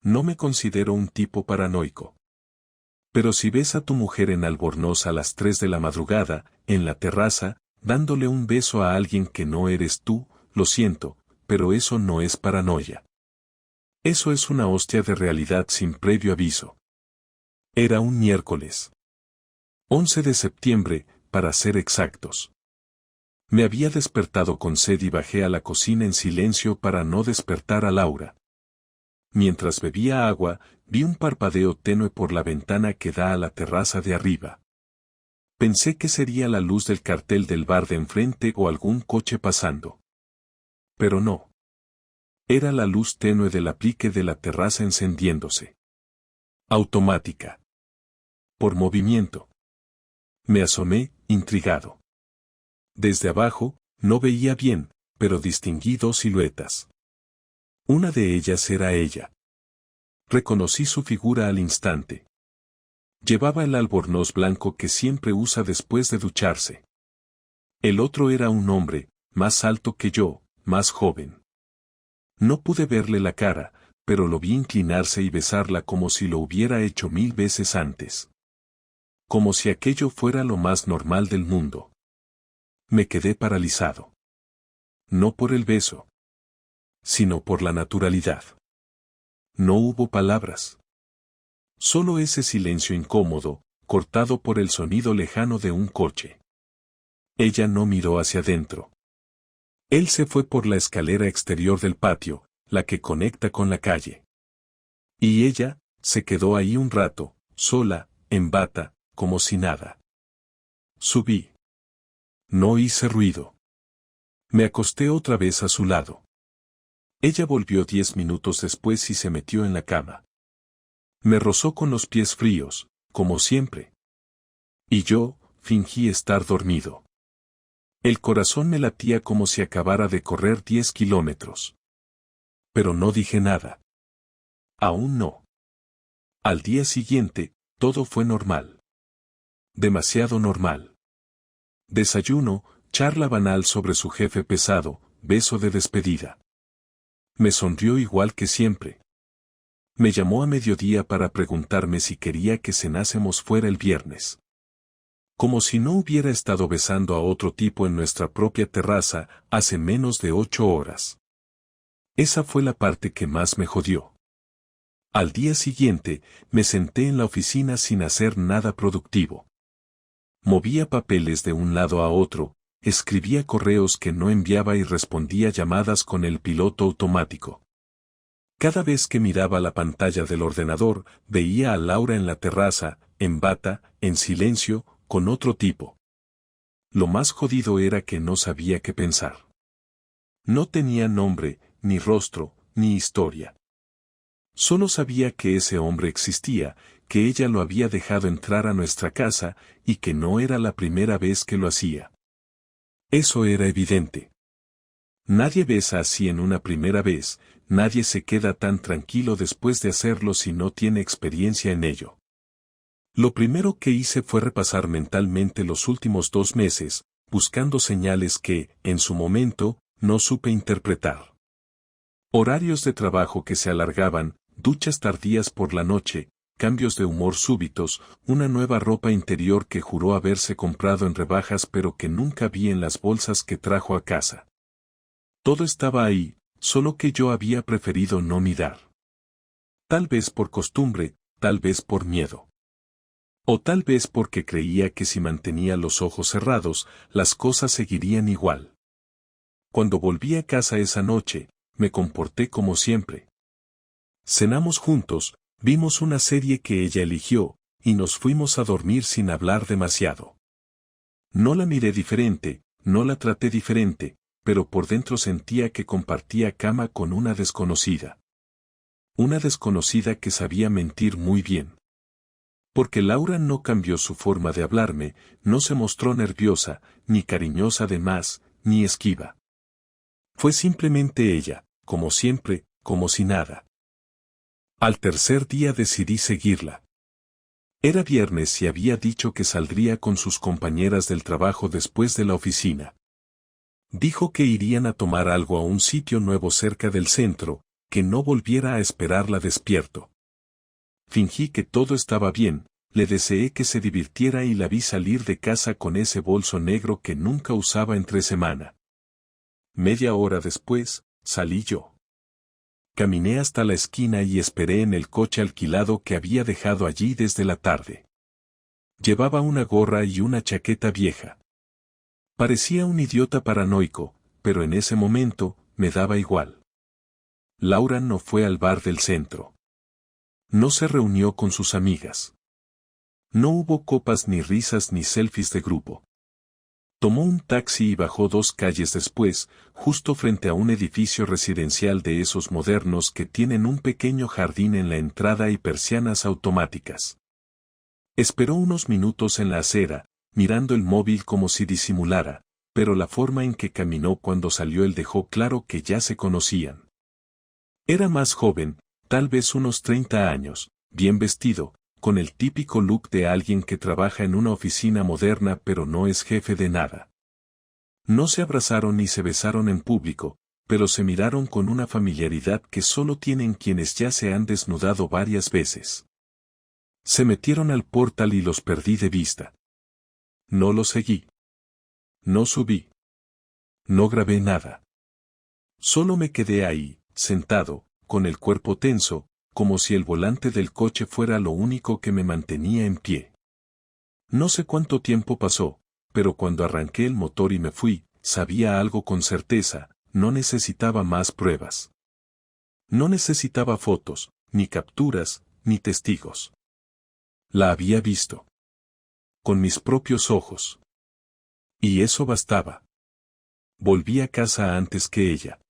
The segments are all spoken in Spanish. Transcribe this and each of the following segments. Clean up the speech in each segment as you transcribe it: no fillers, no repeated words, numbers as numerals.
No me considero un tipo paranoico. Pero si ves a tu mujer en Albornoz a las 3 de la madrugada, en la terraza, dándole un beso a alguien que no eres tú, lo siento, pero eso no es paranoia. Eso es una hostia de realidad sin previo aviso. Era un miércoles. 11 de septiembre, para ser exactos. Me había despertado con sed y bajé a la cocina en silencio para no despertar a Laura. Mientras bebía agua, vi un parpadeo tenue por la ventana que da a la terraza de arriba. Pensé que sería la luz del cartel del bar de enfrente o algún coche pasando. Pero no. Era la luz tenue del aplique de la terraza encendiéndose. Automática. Por movimiento. Me asomé, intrigado. Desde abajo, no veía bien, pero distinguí dos siluetas. Una de ellas era ella. Reconocí su figura al instante. Llevaba el albornoz blanco que siempre usa después de ducharse. El otro era un hombre, más alto que yo, más joven. No pude verle la cara, pero lo vi inclinarse y besarla como si lo hubiera hecho 1000 veces antes. Como si aquello fuera lo más normal del mundo. Me quedé paralizado. No por el beso, sino por la naturalidad. No hubo palabras. Solo ese silencio incómodo, cortado por el sonido lejano de un coche. Ella no miró hacia adentro. Él se fue por la escalera exterior del patio, la que conecta con la calle. Y ella, se quedó ahí un rato, sola, en bata, como si nada. Subí. No hice ruido. Me acosté otra vez a su lado. Ella volvió 10 minutos después y se metió en la cama. Me rozó con los pies fríos, como siempre. Y yo, fingí estar dormido. El corazón me latía como si acabara de correr 10 kilómetros. Pero no dije nada. Aún no. Al día siguiente, todo fue normal. Demasiado normal. Desayuno, charla banal sobre su jefe pesado, beso de despedida. Me sonrió igual que siempre. Me llamó a mediodía para preguntarme si quería que cenásemos fuera el viernes. Como si no hubiera estado besando a otro tipo en nuestra propia terraza hace menos de 8 horas. Esa fue la parte que más me jodió. Al día siguiente, me senté en la oficina sin hacer nada productivo. Movía papeles de un lado a otro, escribía correos que no enviaba y respondía llamadas con el piloto automático. Cada vez que miraba la pantalla del ordenador, veía a Laura en la terraza, en bata, en silencio, con otro tipo. Lo más jodido era que no sabía qué pensar. No tenía nombre, ni rostro, ni historia. Solo sabía que ese hombre existía, que ella lo había dejado entrar a nuestra casa, y que no era la primera vez que lo hacía. Eso era evidente. Nadie besa así en una primera vez, nadie se queda tan tranquilo después de hacerlo si no tiene experiencia en ello. Lo primero que hice fue repasar mentalmente los últimos 2 meses, buscando señales que, en su momento, no supe interpretar. Horarios de trabajo que se alargaban, duchas tardías por la noche, cambios de humor súbitos, una nueva ropa interior que juró haberse comprado en rebajas pero que nunca vi en las bolsas que trajo a casa. Todo estaba ahí, solo que yo había preferido no mirar. Tal vez por costumbre, tal vez por miedo. O tal vez porque creía que si mantenía los ojos cerrados, las cosas seguirían igual. Cuando volví a casa esa noche, me comporté como siempre. Cenamos juntos, vimos una serie que ella eligió, y nos fuimos a dormir sin hablar demasiado. No la miré diferente, no la traté diferente, pero por dentro sentía que compartía cama con una desconocida. Una desconocida que sabía mentir muy bien. Porque Laura no cambió su forma de hablarme, no se mostró nerviosa, ni cariñosa de más, ni esquiva. Fue simplemente ella, como siempre, como si nada. Al tercer día decidí seguirla. Era viernes y había dicho que saldría con sus compañeras del trabajo después de la oficina. Dijo que irían a tomar algo a un sitio nuevo cerca del centro, que no volviera a esperarla despierto. Fingí que todo estaba bien, le deseé que se divirtiera y la vi salir de casa con ese bolso negro que nunca usaba entre semana. Media hora después, salí yo. Caminé hasta la esquina y esperé en el coche alquilado que había dejado allí desde la tarde. Llevaba una gorra y una chaqueta vieja. Parecía un idiota paranoico, pero en ese momento, me daba igual. Laura no fue al bar del centro. No se reunió con sus amigas. No hubo copas ni risas ni selfies de grupo. Tomó un taxi y bajó 2 calles después, justo frente a un edificio residencial de esos modernos que tienen un pequeño jardín en la entrada y persianas automáticas. Esperó unos minutos en la acera, mirando el móvil como si disimulara, pero la forma en que caminó cuando salió él dejó claro que ya se conocían. Era más joven, tal vez unos 30 años, bien vestido, con el típico look de alguien que trabaja en una oficina moderna pero no es jefe de nada. No se abrazaron ni se besaron en público, pero se miraron con una familiaridad que solo tienen quienes ya se han desnudado varias veces. Se metieron al portal y los perdí de vista. No los seguí. No subí. No grabé nada. Solo me quedé ahí, sentado, con el cuerpo tenso, como si el volante del coche fuera lo único que me mantenía en pie. No sé cuánto tiempo pasó, pero cuando arranqué el motor y me fui, sabía algo con certeza, no necesitaba más pruebas. No necesitaba fotos, ni capturas, ni testigos. La había visto. Con mis propios ojos. Y eso bastaba. Volví a casa antes que ella.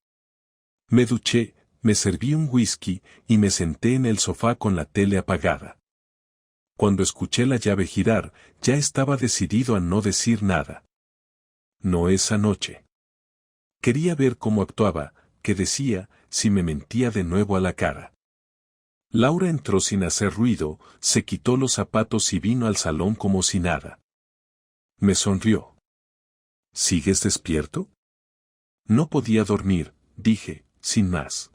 Me duché, me serví un whisky y me senté en el sofá con la tele apagada. Cuando escuché la llave girar, ya estaba decidido a no decir nada. No esa noche. Quería ver cómo actuaba, qué decía, si me mentía de nuevo a la cara. Laura entró sin hacer ruido, se quitó los zapatos y vino al salón como si nada. Me sonrió. ¿Sigues despierto? No podía dormir, dije, sin más.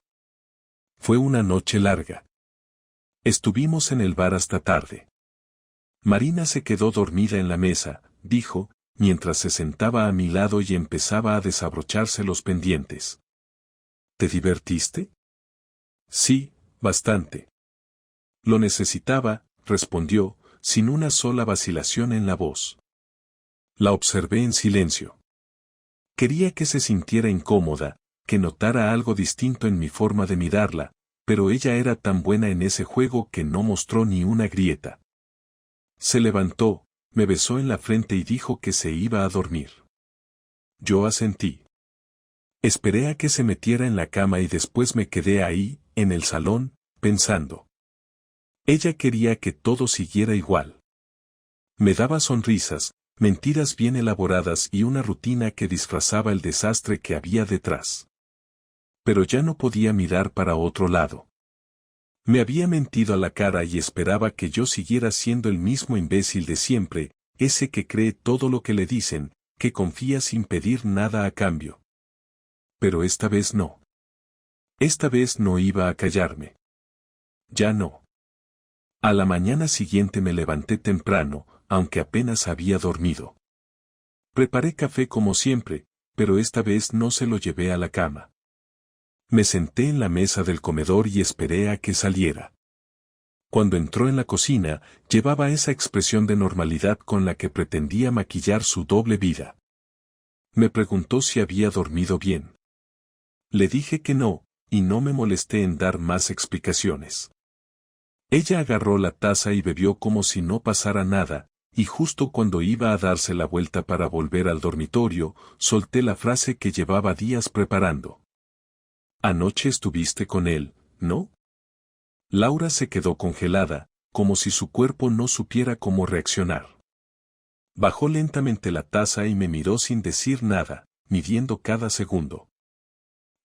Fue una noche larga. Estuvimos en el bar hasta tarde. Marina se quedó dormida en la mesa, dijo, mientras se sentaba a mi lado y empezaba a desabrocharse los pendientes. ¿Te divertiste? Sí, bastante. Lo necesitaba, respondió, sin una sola vacilación en la voz. La observé en silencio. Quería que se sintiera incómoda, que notara algo distinto en mi forma de mirarla, pero ella era tan buena en ese juego que no mostró ni una grieta. Se levantó, me besó en la frente y dijo que se iba a dormir. Yo asentí. Esperé a que se metiera en la cama y después me quedé ahí, en el salón, pensando. Ella quería que todo siguiera igual. Me daba sonrisas, mentiras bien elaboradas y una rutina que disfrazaba el desastre que había detrás. Pero ya no podía mirar para otro lado. Me había mentido a la cara y esperaba que yo siguiera siendo el mismo imbécil de siempre, ese que cree todo lo que le dicen, que confía sin pedir nada a cambio. Pero esta vez no. Esta vez no iba a callarme. Ya no. A la mañana siguiente me levanté temprano, aunque apenas había dormido. Preparé café como siempre, pero esta vez no se lo llevé a la cama. Me senté en la mesa del comedor y esperé a que saliera. Cuando entró en la cocina, llevaba esa expresión de normalidad con la que pretendía maquillar su doble vida. Me preguntó si había dormido bien. Le dije que no, y no me molesté en dar más explicaciones. Ella agarró la taza y bebió como si no pasara nada, y justo cuando iba a darse la vuelta para volver al dormitorio, solté la frase que llevaba días preparando. Anoche estuviste con él, ¿no? Laura se quedó congelada, como si su cuerpo no supiera cómo reaccionar. Bajó lentamente la taza y me miró sin decir nada, midiendo cada segundo.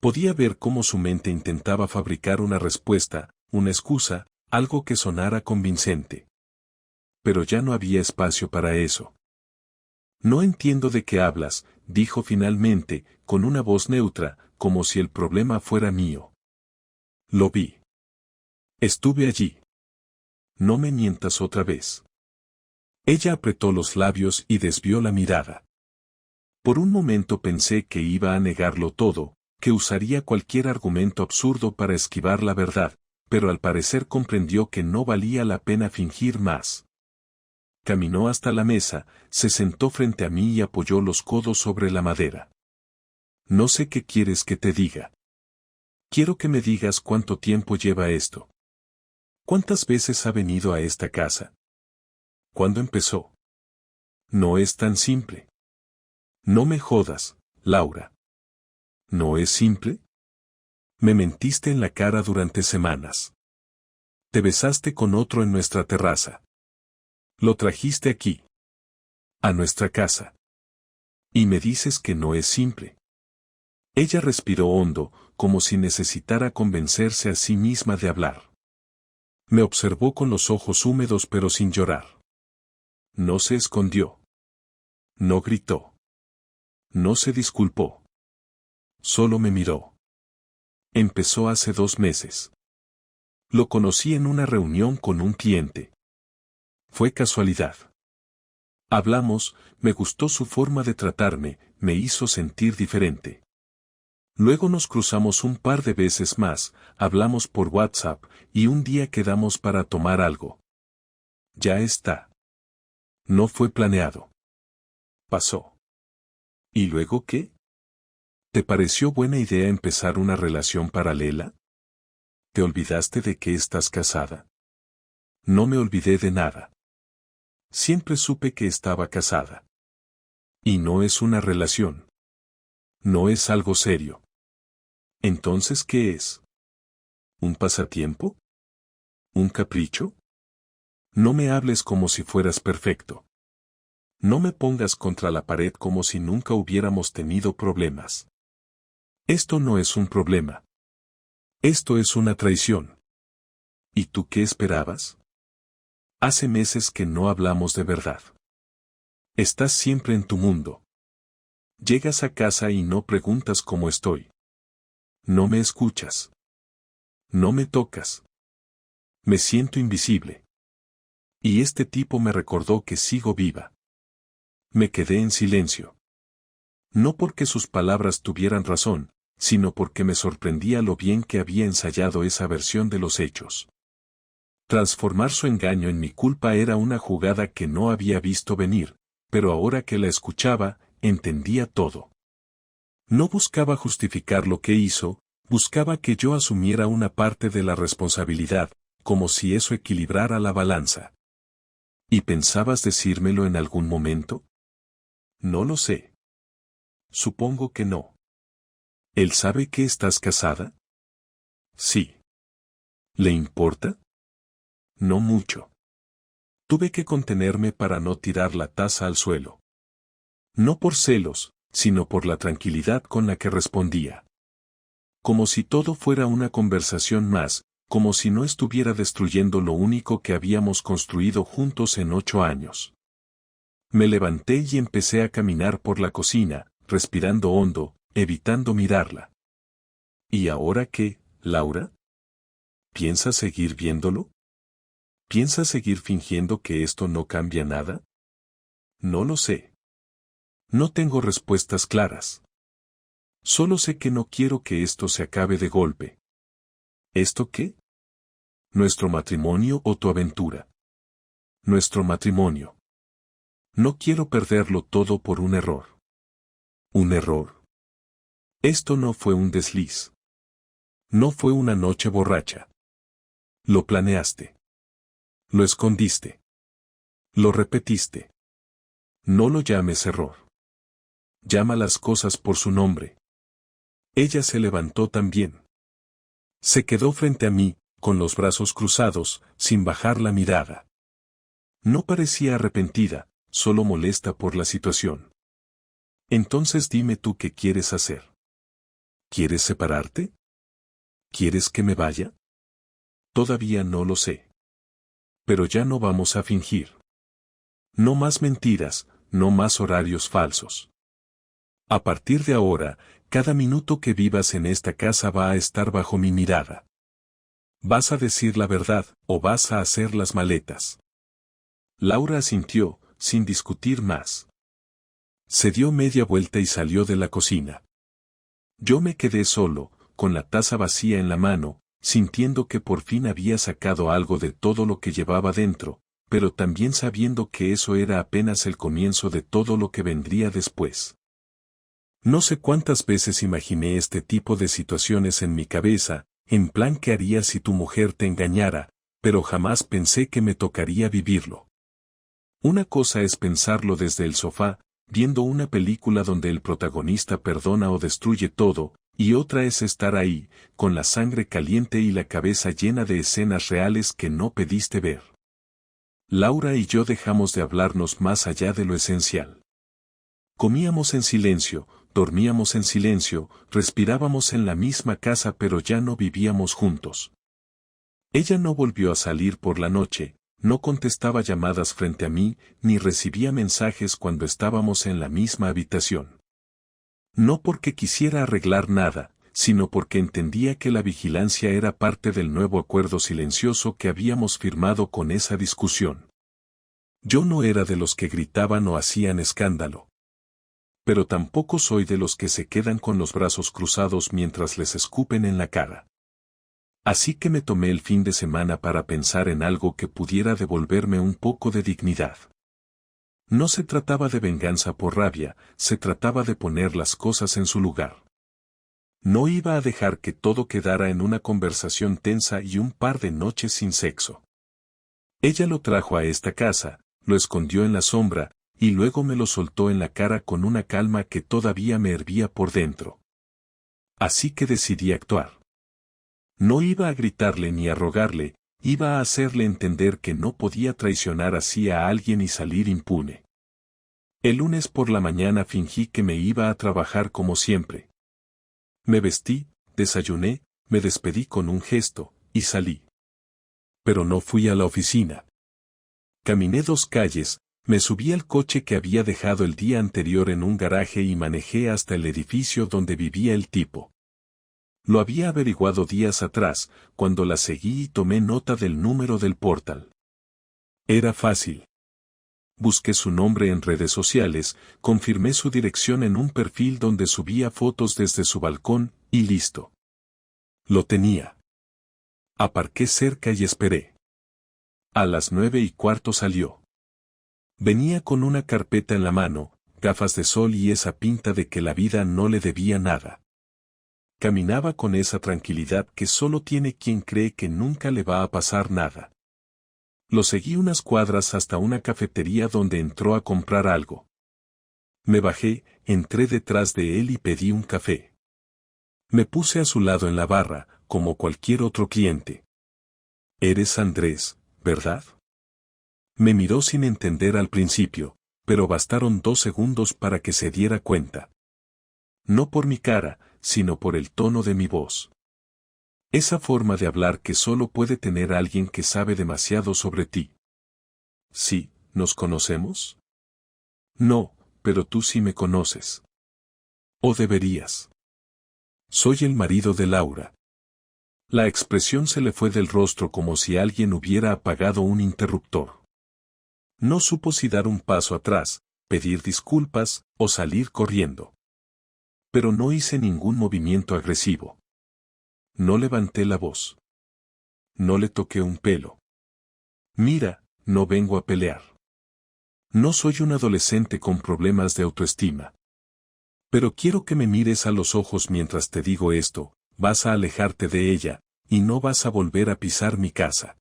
Podía ver cómo su mente intentaba fabricar una respuesta, una excusa, algo que sonara convincente. Pero ya no había espacio para eso. No entiendo de qué hablas, dijo finalmente, con una voz neutra, como si el problema fuera mío. Lo vi. Estuve allí. No me mientas otra vez. Ella apretó los labios y desvió la mirada. Por un momento pensé que iba a negarlo todo, que usaría cualquier argumento absurdo para esquivar la verdad, pero al parecer comprendió que no valía la pena fingir más. Caminó hasta la mesa, se sentó frente a mí y apoyó los codos sobre la madera. No sé qué quieres que te diga. Quiero que me digas cuánto tiempo lleva esto. ¿Cuántas veces ha venido a esta casa? ¿Cuándo empezó? No es tan simple. No me jodas, Laura. ¿No es simple? Me mentiste en la cara durante semanas. Te besaste con otro en nuestra terraza. Lo trajiste aquí. A nuestra casa. Y me dices que no es simple. Ella respiró hondo, como si necesitara convencerse a sí misma de hablar. Me observó con los ojos húmedos pero sin llorar. No se escondió. No gritó. No se disculpó. Solo me miró. Empezó hace 2 meses. Lo conocí en una reunión con un cliente. Fue casualidad. Hablamos, me gustó su forma de tratarme, me hizo sentir diferente. Luego nos cruzamos un par de veces más, hablamos por WhatsApp, y un día quedamos para tomar algo. Ya está. No fue planeado. Pasó. ¿Y luego qué? ¿Te pareció buena idea empezar una relación paralela? ¿Te olvidaste de que estás casada? No me olvidé de nada. Siempre supe que estaba casada. Y no es una relación. No es algo serio. Entonces, ¿qué es? ¿Un pasatiempo? ¿Un capricho? No me hables como si fueras perfecto. No me pongas contra la pared como si nunca hubiéramos tenido problemas. Esto no es un problema. Esto es una traición. ¿Y tú qué esperabas? Hace meses que no hablamos de verdad. Estás siempre en tu mundo. Llegas a casa y no preguntas cómo estoy. No me escuchas. No me tocas. Me siento invisible. Y este tipo me recordó que sigo viva. Me quedé en silencio. No porque sus palabras tuvieran razón, sino porque me sorprendía lo bien que había ensayado esa versión de los hechos. Transformar su engaño en mi culpa era una jugada que no había visto venir, pero ahora que la escuchaba, entendía todo. No buscaba justificar lo que hizo, buscaba que yo asumiera una parte de la responsabilidad, como si eso equilibrara la balanza. ¿Y pensabas decírmelo en algún momento? No lo sé. Supongo que no. ¿Él sabe que estás casada? Sí. ¿Le importa? No mucho. Tuve que contenerme para no tirar la taza al suelo. No por celos, sino por la tranquilidad con la que respondía. Como si todo fuera una conversación más, como si no estuviera destruyendo lo único que habíamos construido juntos en 8 años. Me levanté y empecé a caminar por la cocina, respirando hondo, evitando mirarla. ¿Y ahora qué, Laura? ¿Piensas seguir viéndolo? ¿Piensas seguir fingiendo que esto no cambia nada? No lo sé. No tengo respuestas claras. Solo sé que no quiero que esto se acabe de golpe. ¿Esto qué? ¿Nuestro matrimonio o tu aventura? Nuestro matrimonio. No quiero perderlo todo por un error. ¿Un error? Esto no fue un desliz. No fue una noche borracha. Lo planeaste. Lo escondiste. Lo repetiste. No lo llames error. Llama las cosas por su nombre. Ella se levantó también. Se quedó frente a mí, con los brazos cruzados, sin bajar la mirada. No parecía arrepentida, solo molesta por la situación. Entonces dime tú qué quieres hacer. ¿Quieres separarte? ¿Quieres que me vaya? Todavía no lo sé. Pero ya no vamos a fingir. No más mentiras, no más horarios falsos. A partir de ahora, cada minuto que vivas en esta casa va a estar bajo mi mirada. ¿Vas a decir la verdad o vas a hacer las maletas? Laura asintió, sin discutir más. Se dio media vuelta y salió de la cocina. Yo me quedé solo, con la taza vacía en la mano, sintiendo que por fin había sacado algo de todo lo que llevaba dentro, pero también sabiendo que eso era apenas el comienzo de todo lo que vendría después. No sé cuántas veces imaginé este tipo de situaciones en mi cabeza, en plan qué harías si tu mujer te engañara, pero jamás pensé que me tocaría vivirlo. Una cosa es pensarlo desde el sofá, viendo una película donde el protagonista perdona o destruye todo, y otra es estar ahí, con la sangre caliente y la cabeza llena de escenas reales que no pediste ver. Laura y yo dejamos de hablarnos más allá de lo esencial. Comíamos en silencio, dormíamos en silencio, respirábamos en la misma casa pero ya no vivíamos juntos. Ella no volvió a salir por la noche, no contestaba llamadas frente a mí, ni recibía mensajes cuando estábamos en la misma habitación. No porque quisiera arreglar nada, sino porque entendía que la vigilancia era parte del nuevo acuerdo silencioso que habíamos firmado con esa discusión. Yo no era de los que gritaban o hacían escándalo. Pero tampoco soy de los que se quedan con los brazos cruzados mientras les escupen en la cara. Así que me tomé el fin de semana para pensar en algo que pudiera devolverme un poco de dignidad. No se trataba de venganza por rabia, se trataba de poner las cosas en su lugar. No iba a dejar que todo quedara en una conversación tensa y un par de noches sin sexo. Ella lo trajo a esta casa, lo escondió en la sombra, y luego me lo soltó en la cara con una calma que todavía me hervía por dentro. Así que decidí actuar. No iba a gritarle ni a rogarle, iba a hacerle entender que no podía traicionar así a alguien y salir impune. El lunes por la mañana fingí que me iba a trabajar como siempre. Me vestí, desayuné, me despedí con un gesto, y salí. Pero no fui a la oficina. Caminé 2 calles, me subí al coche que había dejado el día anterior en un garaje y manejé hasta el edificio donde vivía el tipo. Lo había averiguado días atrás, cuando la seguí y tomé nota del número del portal. Era fácil. Busqué su nombre en redes sociales, confirmé su dirección en un perfil donde subía fotos desde su balcón, y listo. Lo tenía. Aparqué cerca y esperé. A las 9:15 salió. Venía con una carpeta en la mano, gafas de sol y esa pinta de que la vida no le debía nada. Caminaba con esa tranquilidad que solo tiene quien cree que nunca le va a pasar nada. Lo seguí unas cuadras hasta una cafetería donde entró a comprar algo. Me bajé, entré detrás de él y pedí un café. Me puse a su lado en la barra, como cualquier otro cliente. «Eres Andrés, ¿verdad?». Me miró sin entender al principio, pero bastaron 2 segundos para que se diera cuenta. No por mi cara, sino por el tono de mi voz. Esa forma de hablar que solo puede tener alguien que sabe demasiado sobre ti. ¿Sí, nos conocemos? No, pero tú sí me conoces. O deberías. Soy el marido de Laura. La expresión se le fue del rostro como si alguien hubiera apagado un interruptor. No supo si dar un paso atrás, pedir disculpas o salir corriendo. Pero no hice ningún movimiento agresivo. No levanté la voz. No le toqué un pelo. Mira, no vengo a pelear. No soy un adolescente con problemas de autoestima. Pero quiero que me mires a los ojos mientras te digo esto, vas a alejarte de ella, y no vas a volver a pisar mi casa.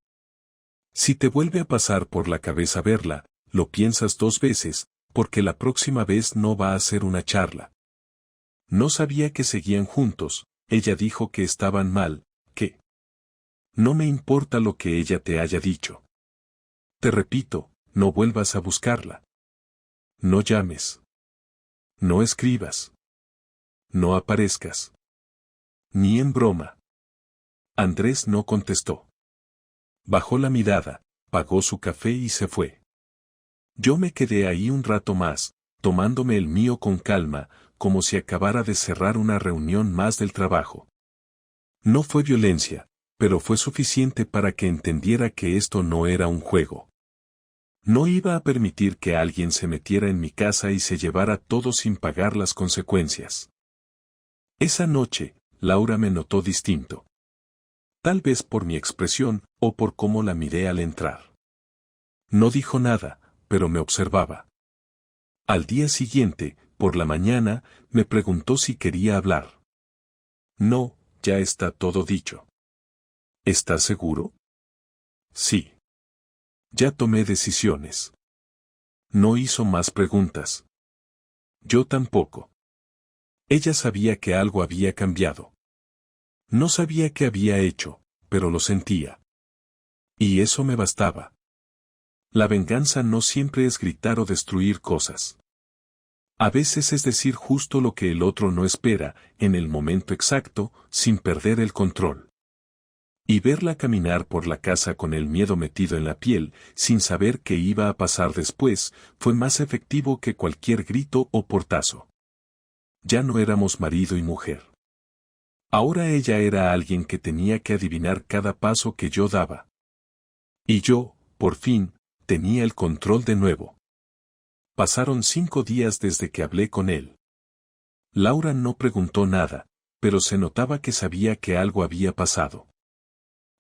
Si te vuelve a pasar por la cabeza verla, lo piensas 2 veces, porque la próxima vez no va a ser una charla. No sabía que seguían juntos, ella dijo que estaban mal, que no me importa lo que ella te haya dicho. Te repito, no vuelvas a buscarla. No llames. No escribas. No aparezcas. Ni en broma. Andrés no contestó. Bajó la mirada, pagó su café y se fue. Yo me quedé ahí un rato más, tomándome el mío con calma, como si acabara de cerrar una reunión más del trabajo. No fue violencia, pero fue suficiente para que entendiera que esto no era un juego. No iba a permitir que alguien se metiera en mi casa y se llevara todo sin pagar las consecuencias. Esa noche, Laura me notó distinto. Tal vez por mi expresión o por cómo la miré al entrar. No dijo nada, pero me observaba. Al día siguiente, por la mañana, me preguntó si quería hablar. No, ya está todo dicho. ¿Estás seguro? Sí. Ya tomé decisiones. No hizo más preguntas. Yo tampoco. Ella sabía que algo había cambiado. No sabía qué había hecho, pero lo sentía. Y eso me bastaba. La venganza no siempre es gritar o destruir cosas. A veces es decir justo lo que el otro no espera, en el momento exacto, sin perder el control. Y verla caminar por la casa con el miedo metido en la piel, sin saber qué iba a pasar después, fue más efectivo que cualquier grito o portazo. Ya no éramos marido y mujer. Ahora ella era alguien que tenía que adivinar cada paso que yo daba. Y yo, por fin, tenía el control de nuevo. Pasaron 5 días desde que hablé con él. Laura no preguntó nada, pero se notaba que sabía que algo había pasado.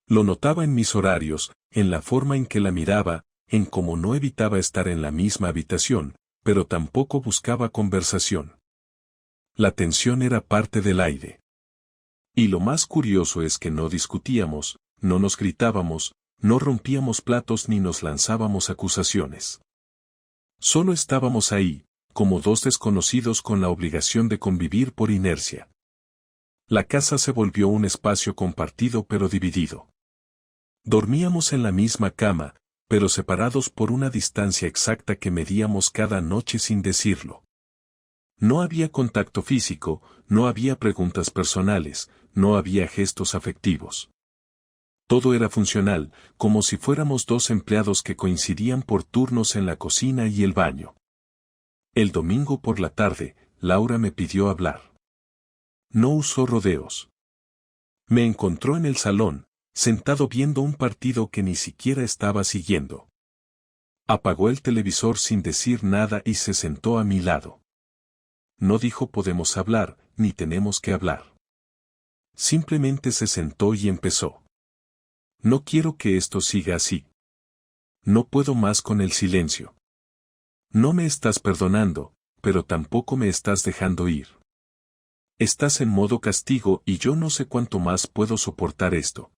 Lo notaba en mis horarios, en la forma en que la miraba, en cómo no evitaba estar en la misma habitación, pero tampoco buscaba conversación. La tensión era parte del aire. Y lo más curioso es que no discutíamos, no nos gritábamos, no rompíamos platos ni nos lanzábamos acusaciones. Solo estábamos ahí, como dos desconocidos con la obligación de convivir por inercia. La casa se volvió un espacio compartido pero dividido. Dormíamos en la misma cama, pero separados por una distancia exacta que medíamos cada noche sin decirlo. No había contacto físico, no había preguntas personales, no había gestos afectivos. Todo era funcional, como si fuéramos dos empleados que coincidían por turnos en la cocina y el baño. El domingo por la tarde, Laura me pidió hablar. No usó rodeos. Me encontró en el salón, sentado viendo un partido que ni siquiera estaba siguiendo. Apagó el televisor sin decir nada y se sentó a mi lado. No dijo podemos hablar, ni tenemos que hablar. Simplemente se sentó y empezó. No quiero que esto siga así. No puedo más con el silencio. No me estás perdonando, pero tampoco me estás dejando ir. Estás en modo castigo y yo no sé cuánto más puedo soportar esto.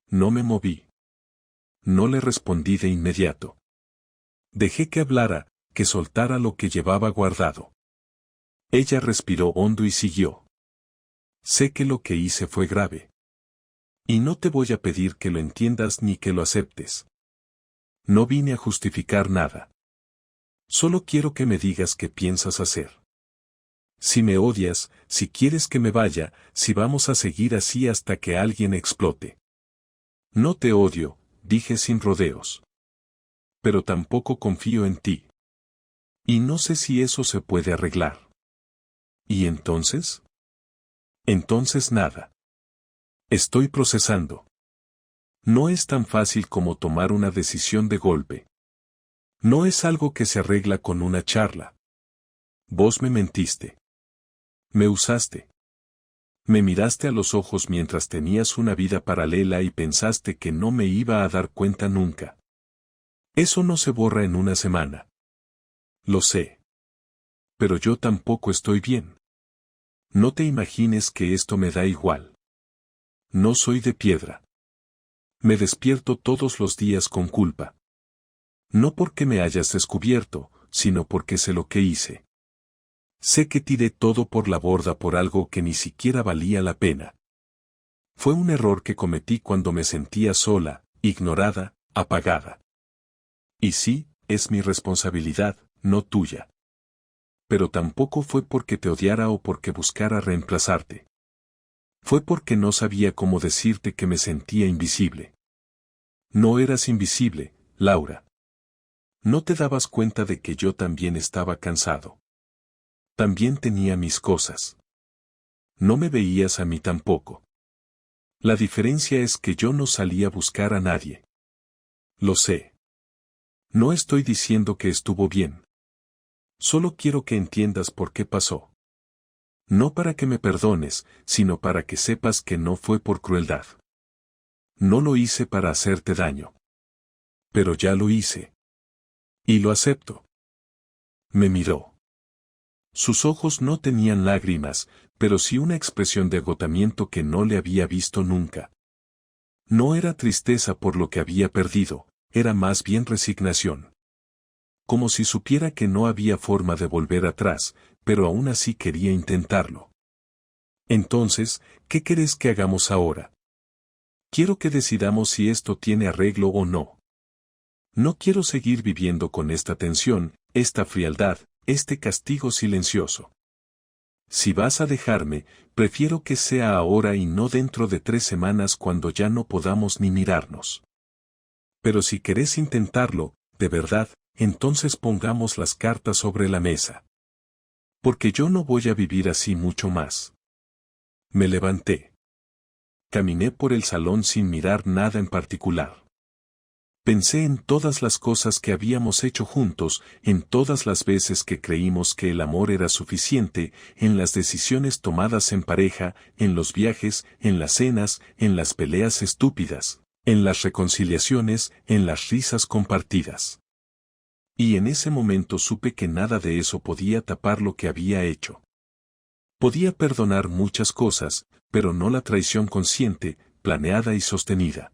No me moví. No le respondí de inmediato. Dejé que hablara, que soltara lo que llevaba guardado. Ella respiró hondo y siguió. Sé que lo que hice fue grave. Y no te voy a pedir que lo entiendas ni que lo aceptes. No vine a justificar nada. Solo quiero que me digas qué piensas hacer. Si me odias, si quieres que me vaya, si vamos a seguir así hasta que alguien explote. No te odio, dije sin rodeos. Pero tampoco confío en ti. Y no sé si eso se puede arreglar. ¿Y entonces? Entonces nada. Estoy procesando. No es tan fácil como tomar una decisión de golpe. No es algo que se arregla con una charla. Vos me mentiste. Me usaste. Me miraste a los ojos mientras tenías una vida paralela y pensaste que no me iba a dar cuenta nunca. Eso no se borra en una semana. Lo sé. Pero yo tampoco estoy bien. No te imagines que esto me da igual. No soy de piedra. Me despierto todos los días con culpa. No porque me hayas descubierto, sino porque sé lo que hice. Sé que tiré todo por la borda por algo que ni siquiera valía la pena. Fue un error que cometí cuando me sentía sola, ignorada, apagada. Y sí, es mi responsabilidad, no tuya. Pero tampoco fue porque te odiara o porque buscara reemplazarte. Fue porque no sabía cómo decirte que me sentía invisible. No eras invisible, Laura. No te dabas cuenta de que yo también estaba cansado. También tenía mis cosas. No me veías a mí tampoco. La diferencia es que yo no salí a buscar a nadie. Lo sé. No estoy diciendo que estuvo bien. Solo quiero que entiendas por qué pasó. No para que me perdones, sino para que sepas que no fue por crueldad. No lo hice para hacerte daño. Pero ya lo hice. Y lo acepto. Me miró. Sus ojos no tenían lágrimas, pero sí una expresión de agotamiento que no le había visto nunca. No era tristeza por lo que había perdido, era más bien resignación. Como si supiera que no había forma de volver atrás, pero aún así quería intentarlo. Entonces, ¿qué querés que hagamos ahora? Quiero que decidamos si esto tiene arreglo o no. No quiero seguir viviendo con esta tensión, esta frialdad, este castigo silencioso. Si vas a dejarme, prefiero que sea ahora y no dentro de 3 semanas cuando ya no podamos ni mirarnos. Pero si querés intentarlo, de verdad, entonces pongamos las cartas sobre la mesa. Porque yo no voy a vivir así mucho más. Me levanté. Caminé por el salón sin mirar nada en particular. Pensé en todas las cosas que habíamos hecho juntos, en todas las veces que creímos que el amor era suficiente, en las decisiones tomadas en pareja, en los viajes, en las cenas, en las peleas estúpidas, en las reconciliaciones, en las risas compartidas. Y en ese momento supe que nada de eso podía tapar lo que había hecho. Podía perdonar muchas cosas, pero no la traición consciente, planeada y sostenida.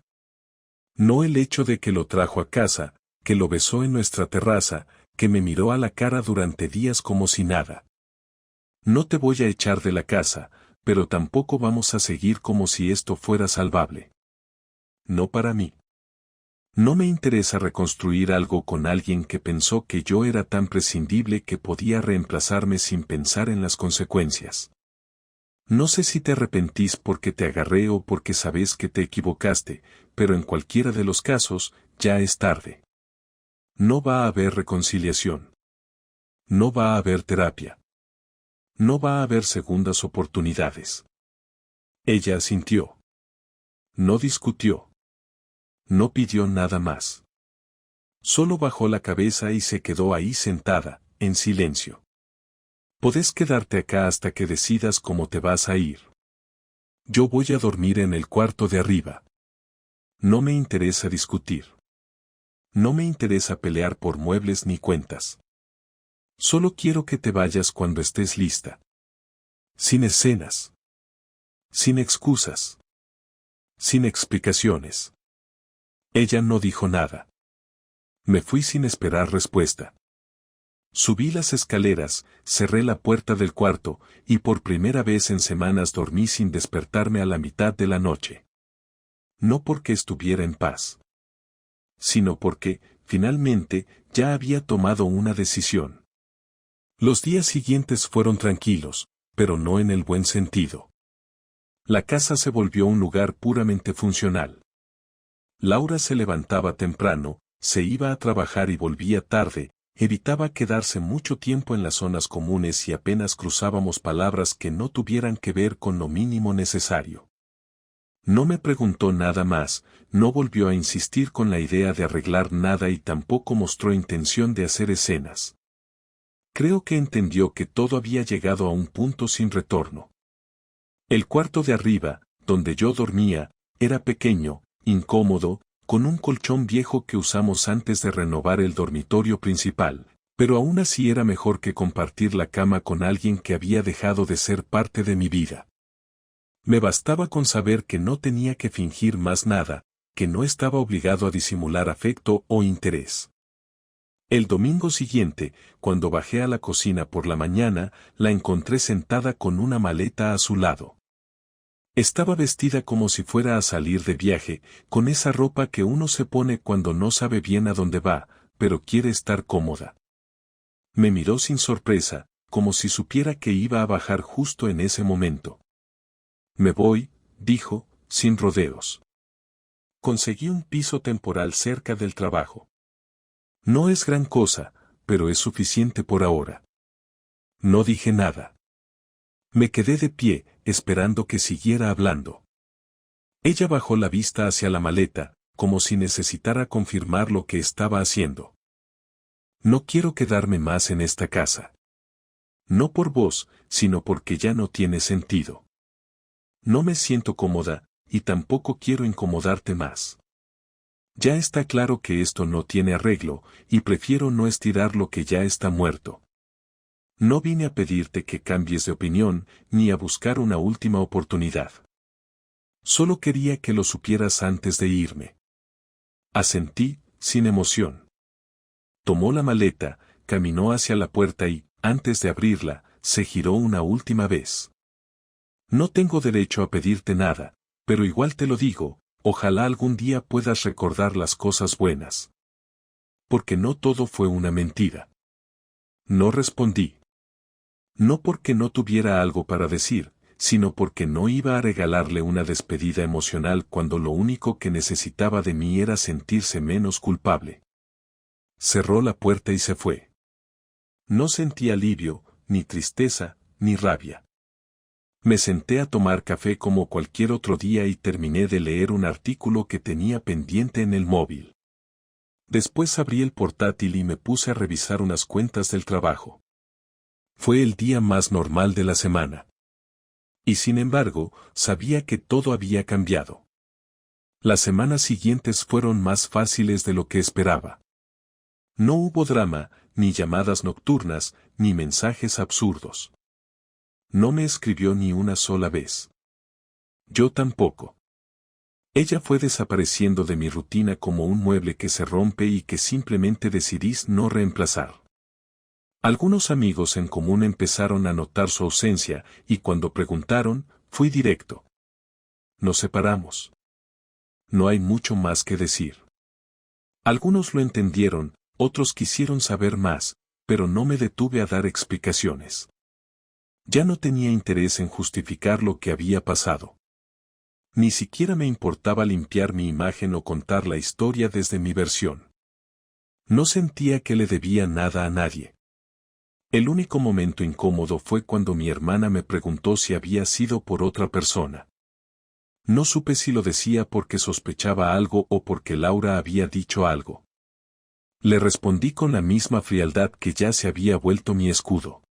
No el hecho de que lo trajo a casa, que lo besó en nuestra terraza, que me miró a la cara durante días como si nada. No te voy a echar de la casa, pero tampoco vamos a seguir como si esto fuera salvable. No para mí. No me interesa reconstruir algo con alguien que pensó que yo era tan prescindible que podía reemplazarme sin pensar en las consecuencias. No sé si te arrepentís porque te agarré o porque sabes que te equivocaste, pero en cualquiera de los casos, ya es tarde. No va a haber reconciliación. No va a haber terapia. No va a haber segundas oportunidades. Ella asintió. No discutió. No pidió nada más. Solo bajó la cabeza y se quedó ahí sentada, en silencio. Podés quedarte acá hasta que decidas cómo te vas a ir. Yo voy a dormir en el cuarto de arriba. No me interesa discutir. No me interesa pelear por muebles ni cuentas. Solo quiero que te vayas cuando estés lista. Sin escenas. Sin excusas. Sin explicaciones. Ella no dijo nada. Me fui sin esperar respuesta. Subí las escaleras, cerré la puerta del cuarto, y por primera vez en semanas dormí sin despertarme a la mitad de la noche. No porque estuviera en paz, sino porque, finalmente, ya había tomado una decisión. Los días siguientes fueron tranquilos, pero no en el buen sentido. La casa se volvió un lugar puramente funcional. Laura se levantaba temprano, se iba a trabajar y volvía tarde, evitaba quedarse mucho tiempo en las zonas comunes y apenas cruzábamos palabras que no tuvieran que ver con lo mínimo necesario. No me preguntó nada más, no volvió a insistir con la idea de arreglar nada y tampoco mostró intención de hacer escenas. Creo que entendió que todo había llegado a un punto sin retorno. El cuarto de arriba, donde yo dormía, era pequeño, incómodo, con un colchón viejo que usamos antes de renovar el dormitorio principal, pero aún así era mejor que compartir la cama con alguien que había dejado de ser parte de mi vida. Me bastaba con saber que no tenía que fingir más nada, que no estaba obligado a disimular afecto o interés. El domingo siguiente, cuando bajé a la cocina por la mañana, la encontré sentada con una maleta a su lado. Estaba vestida como si fuera a salir de viaje, con esa ropa que uno se pone cuando no sabe bien a dónde va, pero quiere estar cómoda. Me miró sin sorpresa, como si supiera que iba a bajar justo en ese momento. Me voy, dijo, sin rodeos. Conseguí un piso temporal cerca del trabajo. No es gran cosa, pero es suficiente por ahora. No dije nada. Me quedé de pie, esperando que siguiera hablando. Ella bajó la vista hacia la maleta, como si necesitara confirmar lo que estaba haciendo. No quiero quedarme más en esta casa. No por vos, sino porque ya no tiene sentido. No me siento cómoda, y tampoco quiero incomodarte más. Ya está claro que esto no tiene arreglo, y prefiero no estirar lo que ya está muerto. No vine a pedirte que cambies de opinión, ni a buscar una última oportunidad. Solo quería que lo supieras antes de irme. Asentí, sin emoción. Tomó la maleta, caminó hacia la puerta y, antes de abrirla, se giró una última vez. No tengo derecho a pedirte nada, pero igual te lo digo, ojalá algún día puedas recordar las cosas buenas. Porque no todo fue una mentira. No respondí. No porque no tuviera algo para decir, sino porque no iba a regalarle una despedida emocional cuando lo único que necesitaba de mí era sentirse menos culpable. Cerró la puerta y se fue. No sentí alivio, ni tristeza, ni rabia. Me senté a tomar café como cualquier otro día y terminé de leer un artículo que tenía pendiente en el móvil. Después abrí el portátil y me puse a revisar unas cuentas del trabajo. Fue el día más normal de la semana. Y sin embargo, sabía que todo había cambiado. Las semanas siguientes fueron más fáciles de lo que esperaba. No hubo drama, ni llamadas nocturnas, ni mensajes absurdos. No me escribió ni una sola vez. Yo tampoco. Ella fue desapareciendo de mi rutina como un mueble que se rompe y que simplemente decidís no reemplazar. Algunos amigos en común empezaron a notar su ausencia, y cuando preguntaron, fui directo. Nos separamos. No hay mucho más que decir. Algunos lo entendieron, otros quisieron saber más, pero no me detuve a dar explicaciones. Ya no tenía interés en justificar lo que había pasado. Ni siquiera me importaba limpiar mi imagen o contar la historia desde mi versión. No sentía que le debía nada a nadie. El único momento incómodo fue cuando mi hermana me preguntó si había sido por otra persona. No supe si lo decía porque sospechaba algo o porque Laura había dicho algo. Le respondí con la misma frialdad que ya se había vuelto mi escudo.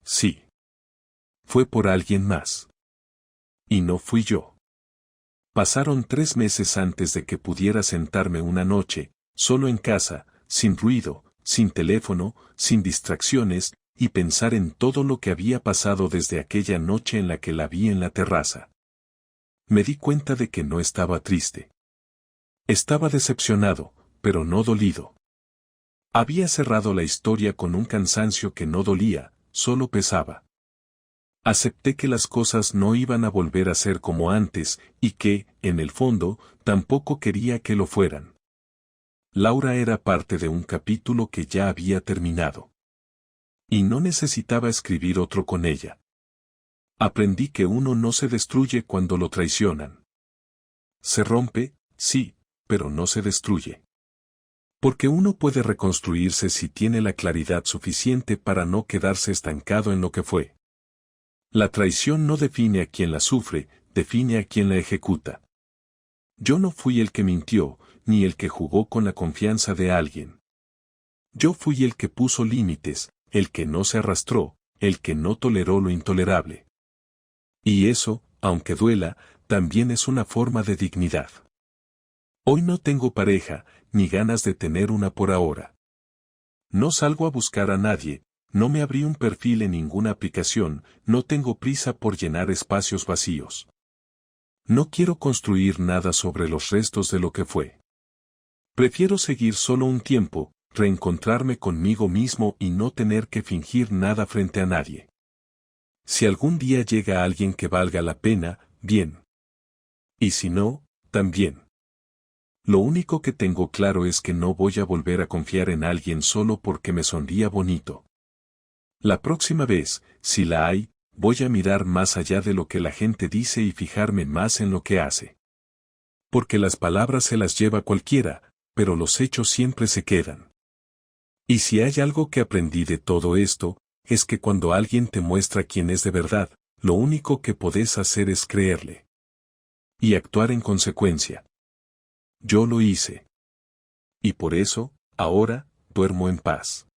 Sí. Fue por alguien más. Y no fui yo. Pasaron 3 meses antes de que pudiera sentarme una noche, solo en casa, sin ruido, sin teléfono, sin distracciones, y pensar en todo lo que había pasado desde aquella noche en la que la vi en la terraza. Me di cuenta de que no estaba triste. Estaba decepcionado, pero no dolido. Había cerrado la historia con un cansancio que no dolía, solo pesaba. Acepté que las cosas no iban a volver a ser como antes, y que, en el fondo, tampoco quería que lo fueran. Laura era parte de un capítulo que ya había terminado. Y no necesitaba escribir otro con ella. Aprendí que uno no se destruye cuando lo traicionan. Se rompe, sí, pero no se destruye. Porque uno puede reconstruirse si tiene la claridad suficiente para no quedarse estancado en lo que fue. La traición no define a quien la sufre, define a quien la ejecuta. Yo no fui el que mintió, ni el que jugó con la confianza de alguien. Yo fui el que puso límites, el que no se arrastró, el que no toleró lo intolerable. Y eso, aunque duela, también es una forma de dignidad. Hoy no tengo pareja, ni ganas de tener una por ahora. No salgo a buscar a nadie, no me abrí un perfil en ninguna aplicación, no tengo prisa por llenar espacios vacíos. No quiero construir nada sobre los restos de lo que fue. Prefiero seguir solo un tiempo, reencontrarme conmigo mismo y no tener que fingir nada frente a nadie. Si algún día llega alguien que valga la pena, bien. Y si no, también. Lo único que tengo claro es que no voy a volver a confiar en alguien solo porque me sonría bonito. La próxima vez, si la hay, voy a mirar más allá de lo que la gente dice y fijarme más en lo que hace. Porque las palabras se las lleva cualquiera, pero los hechos siempre se quedan. Y si hay algo que aprendí de todo esto, es que cuando alguien te muestra quién es de verdad, lo único que podés hacer es creerle. y actuar en consecuencia. Yo lo hice. Y por eso, ahora, duermo en paz.